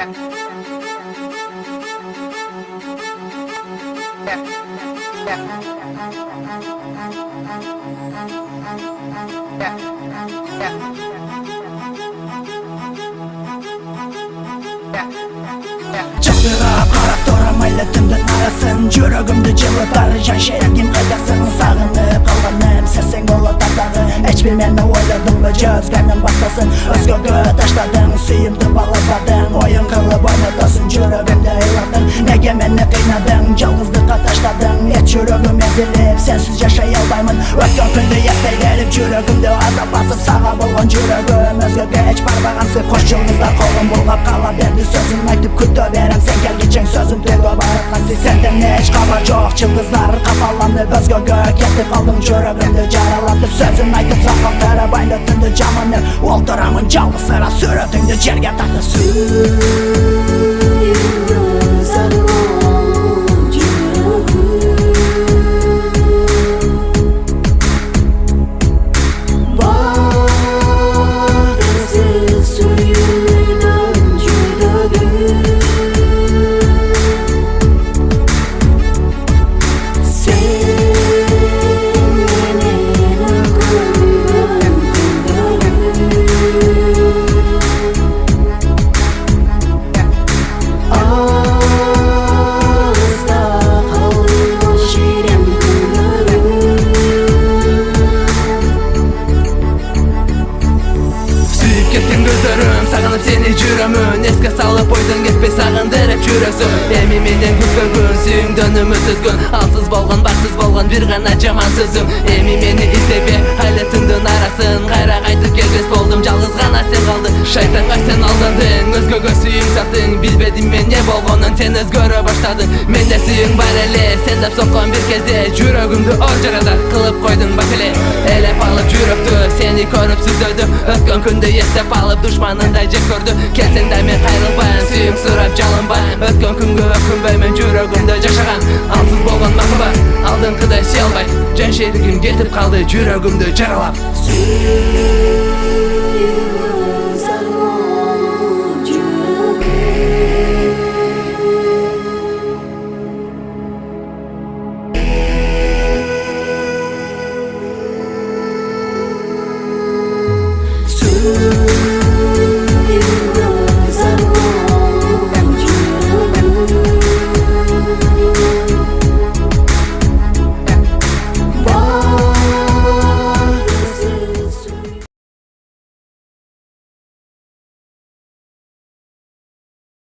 Çaldırıp qarab toramayla tümdün arasın Жүрөгümді жылытар жан шерегим қайдасың Сағынып қалғаным сәсең болы тартарым Ешбір мені ойладың ба жөзгәнің бақтасын Өзгөге таштадың сүйімді бағлападың Ойын қылып ойнатасың жүрөгімді ойладың Неге мені қинадың жалғыздыққа таштадың Ет жүрөгім езіліп сенсіз жашай албаймын Өткен күнді естай келіп жүрөгімді азап басып Саға болған жүрөгім өзгөге еш барбағансып Қош жылғыздар қолым болғап қала берді сөзін айтып күтө берем Sen gelgecen sözüm tövbe barıqansi Senden hiç xabar жоқ Çıldızlar kafalanıp özgögö Ketip kaldım жүрөгümді жаралатып Sözüm айтып сақалдары байнытынды жаманып Олтырамын жалғыз sıra сүрөтүңдү жерге тартып Sağınıp seni жүрөмүн Еске салып ойдың кетпей сағындырып жүрөсүн Эми менен күткөн сүйүңдөн үмүтсүзгүн Алсыз болгон баксыз болгон бир гана жамансызым Эми мени издебе айлетиңдин арасын Кайра кайтып келбес болдум жалгыз гана сен калдың Шайтанга сен алдандың өзгөгө сүйүң саттың Билбедим мен не болгонун сен өзгөрө баштадың Менде сүйүң бар эле сен деп соккон бир кезде Жүрөгүмдү ор жарадар кылып койдуң бак эле Элеп алып жүрөктү сени көрүп сүздөдүм Өткөн күндү эстеп алып душманындай жек көрдү Келсең да мен кайрылбайм сүйүң сурап жалынбайм Өткөн күнгө өкүнбөймүн жүрөгүмдө жашаган Ансыз болгон махабат алдыңкыдай сүйө албай Жан шеригим кетип калды жүрөгүмдү жаралап